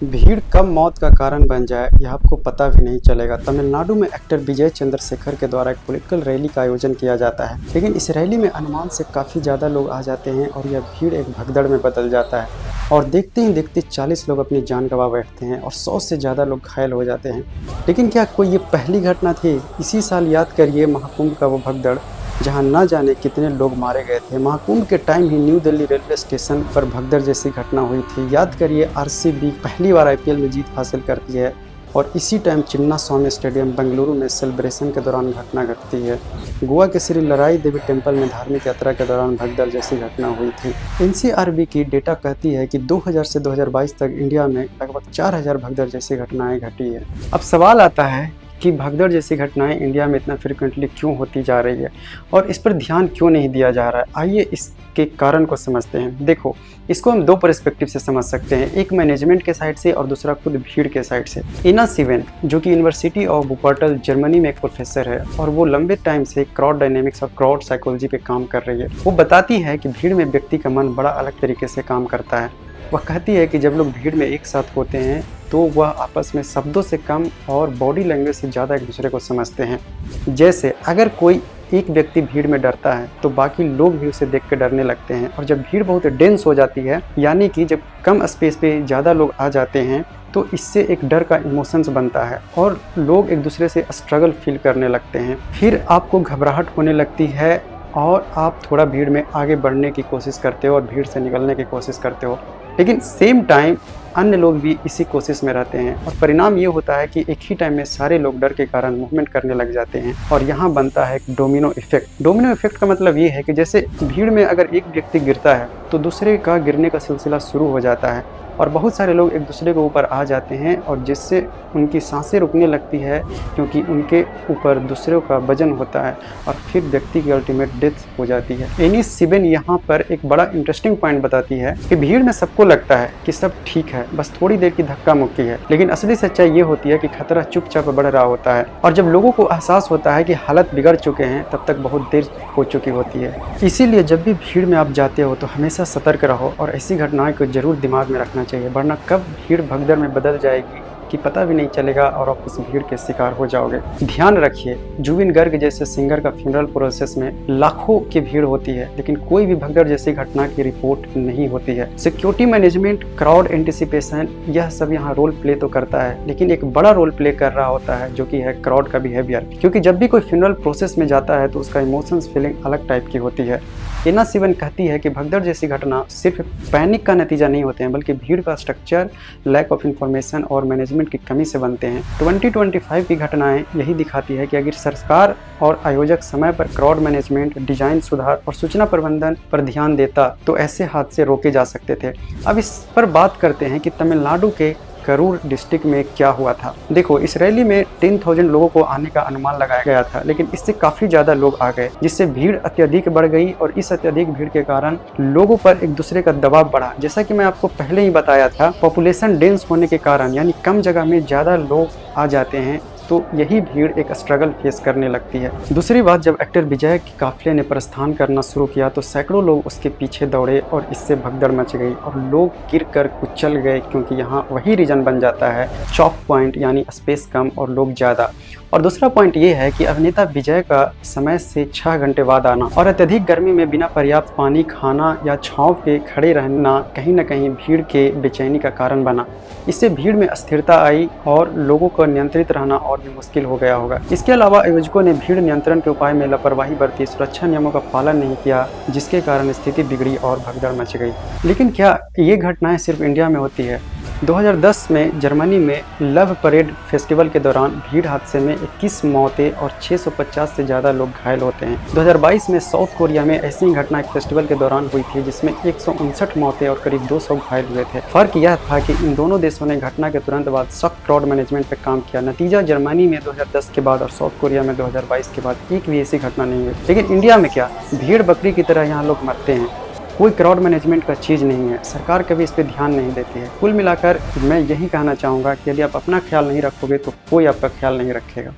भीड़ कब मौत का कारण बन जाए यह आपको पता भी नहीं चलेगा। तमिलनाडु में एक्टर विजय चंद्रशेखर के द्वारा एक पॉलिटिकल रैली का आयोजन किया जाता है, लेकिन इस रैली में अनुमान से काफ़ी ज़्यादा लोग आ जाते हैं और यह भीड़ एक भगदड़ में बदल जाता है और देखते ही देखते 40 लोग अपनी जान गंवा बैठते हैं और 100 से ज़्यादा लोग घायल हो जाते हैं। लेकिन क्या कोई ये पहली घटना थी? इसी साल याद करिए महाकुंभ का वो भगदड़, जहां न जाने कितने लोग मारे गए थे। महाकुंभ के टाइम ही न्यू दिल्ली रेलवे स्टेशन पर भगदड़ जैसी घटना हुई थी। याद करिए, आरसीबी पहली बार आईपीएल में जीत हासिल करती है और इसी टाइम चिन्नास्वामी स्टेडियम बेंगलुरु में सेलिब्रेशन के दौरान घटना घटती है। गोवा के श्री लराई देवी टेम्पल में धार्मिक यात्रा के दौरान भगदड़ जैसी घटना हुई थी। एनसीआरबी की डेटा कहती है कि 2000 से 2022 तक इंडिया में लगभग 4000 भगदड़ जैसी घटनाएं घटी है। अब सवाल आता है कि भगदड़ जैसी घटनाएं इंडिया में इतना फ्रिक्वेंटली क्यों होती जा रही है और इस पर ध्यान क्यों नहीं दिया जा रहा है। आइए इसके कारण को समझते हैं। देखो, इसको हम दो पर्सपेक्टिव से समझ सकते हैं, एक मैनेजमेंट के साइड से और दूसरा खुद भीड़ के साइड से। इना सिवेन, जो कि यूनिवर्सिटी ऑफ वुपर्टल जर्मनी में एक प्रोफेसर है और वो लंबे टाइम से क्राउड डायनेमिक्स और क्राउड साइकोलॉजी पे काम कर रही है, वो बताती है कि भीड़ में व्यक्ति का मन बड़ा अलग तरीके से काम करता है। वह कहती है कि जब लोग भीड़ में एक साथ होते हैं तो वह आपस में शब्दों से कम और बॉडी लैंग्वेज से ज़्यादा एक दूसरे को समझते हैं। जैसे अगर कोई एक व्यक्ति भीड़ में डरता है तो बाकी लोग भी उसे देख कर डरने लगते हैं, और जब भीड़ बहुत डेंस हो जाती है, यानी कि जब कम स्पेस पे ज़्यादा लोग आ जाते हैं, तो इससे एक डर का इमोशंस बनता है और लोग एक दूसरे से स्ट्रगल फील करने लगते हैं। फिर आपको घबराहट होने लगती है और आप थोड़ा भीड़ में आगे बढ़ने की कोशिश करते हो और भीड़ से निकलने की कोशिश करते हो, लेकिन सेम टाइम अन्य लोग भी इसी कोशिश में रहते हैं और परिणाम ये होता है कि एक ही टाइम में सारे लोग डर के कारण मूवमेंट करने लग जाते हैं और यहाँ बनता है एक डोमिनो इफेक्ट। डोमिनो इफेक्ट का मतलब ये है कि जैसे भीड़ में अगर एक व्यक्ति गिरता है तो दूसरे का गिरने का सिलसिला शुरू हो जाता है और बहुत सारे लोग एक दूसरे के ऊपर आ जाते हैं और जिससे उनकी सांसें रुकने लगती है, क्योंकि उनके ऊपर दूसरों का वजन होता है और फिर व्यक्ति की अल्टीमेट डेथ हो जाती है। एनी सिबेन यहाँ पर एक बड़ा इंटरेस्टिंग पॉइंट बताती है कि भीड़ में सबको लगता है कि सब ठीक है, बस थोड़ी देर की धक्का मुक्की है, लेकिन असली सच्चाई ये होती है कि खतरा चुपचाप बढ़ रहा होता है और जब लोगों को एहसास होता है कि हालत बिगड़ चुके हैं तब तक बहुत देर हो चुकी होती है। इसीलिए जब भी भीड़ में आप जाते हो तो हमेशा सतर्क रहो और ऐसी घटनाएं को जरूर दिमाग में रखना चाहिए, वरना कब भीड़ भगदड़ में बदल जाएगी कि पता भी नहीं चलेगा और आप उस भीड़ के शिकार हो जाओगे। ध्यान रखिए, जुबिन गर्ग जैसे सिंगर का फ्यूनरल प्रोसेस में लाखों की भीड़ होती है, लेकिन कोई भी भगदड़ जैसी घटना की रिपोर्ट नहीं होती है। सिक्योरिटी मैनेजमेंट, क्राउड एंटिसिपेशन, यह सब यहाँ रोल प्ले तो करता है, लेकिन एक बड़ा रोल प्ले कर रहा होता है जो कि है क्राउड का बिहेवियर, क्योंकि जब भी कोई फ्यूनरल प्रोसेस में जाता है तो उसका इमोशंस फीलिंग अलग टाइप की होती है। एना सिवन कहती है कि भगदड़ जैसी घटना सिर्फ पैनिक का नतीजा नहीं होते हैं, बल्कि भीड़ का स्ट्रक्चर, लैक ऑफ इंफॉर्मेशन और मैनेजमेंट की कमी से बनते हैं। 2025 की घटनाएं यही दिखाती है कि अगर सरकार और आयोजक समय पर क्राउड मैनेजमेंट, डिजाइन सुधार और सूचना प्रबंधन पर ध्यान देता तो ऐसे हादसे रोके जा सकते थे। अब इस पर बात करते हैं कि तमिलनाडु के करूर डिस्ट्रिक्ट में क्या हुआ था। देखो, इस रैली में 10,000 लोगों को आने का अनुमान लगाया गया था, लेकिन इससे काफी ज्यादा लोग आ गए, जिससे भीड़ अत्यधिक बढ़ गई और इस अत्यधिक भीड़ के कारण लोगों पर एक दूसरे का दबाव बढ़ा। जैसा कि मैं आपको पहले ही बताया था, पॉपुलेशन डेंस होने के कारण, यानी कम जगह में ज्यादा लोग आ जाते हैं, तो यही भीड़ एक स्ट्रगल फेस करने लगती है। दूसरी बात, जब एक्टर विजय के काफिले ने प्रस्थान करना शुरू किया तो सैकड़ों लोग उसके पीछे दौड़े और इससे भगदड़ मच गई और लोग गिर कर कुचल गए, क्योंकि यहाँ वही रीजन बन जाता है चॉक पॉइंट, यानी स्पेस कम और लोग ज़्यादा। और दूसरा पॉइंट ये है कि अभिनेता विजय का समय से 6 घंटे बाद आना और अत्यधिक गर्मी में बिना पर्याप्त पानी, खाना या छांव के खड़े रहना कहीं न कहीं भीड़ के बेचैनी का कारण बना। इससे भीड़ में अस्थिरता आई और लोगों को नियंत्रित रहना और भी मुश्किल हो गया होगा। इसके अलावा आयोजकों ने भीड़ नियंत्रण के उपाय में लापरवाही बरती, सुरक्षा नियमों का पालन नहीं किया, जिसके कारण स्थिति बिगड़ी और भगदड़ मच गई। लेकिन क्या ये घटनाएं सिर्फ इंडिया में होती है? 2010 में जर्मनी में लव परेड फेस्टिवल के दौरान भीड़ हादसे में 21 मौतें और 650 से ज़्यादा लोग घायल होते हैं। 2022 में साउथ कोरिया में ऐसी ही घटना एक फेस्टिवल के दौरान हुई थी, जिसमें 159 मौतें और करीब 200 घायल हुए थे। फर्क यह था कि इन दोनों देशों ने घटना के तुरंत बाद सख्त क्राउड मैनेजमेंट पर काम किया। नतीजा, जर्मनी में 2010 के बाद और साउथ कोरिया में 2022 के बाद एक भी ऐसी घटना नहीं हुई। लेकिन इंडिया में क्या, भीड़ बकरी की तरह यहाँ लोग मरते हैं। कोई क्राउड मैनेजमेंट का चीज़ नहीं है, सरकार कभी इस पर ध्यान नहीं देती है। कुल मिलाकर मैं यही कहना चाहूँगा कि यदि आप अपना ख्याल नहीं रखोगे तो कोई आपका ख्याल नहीं रखेगा।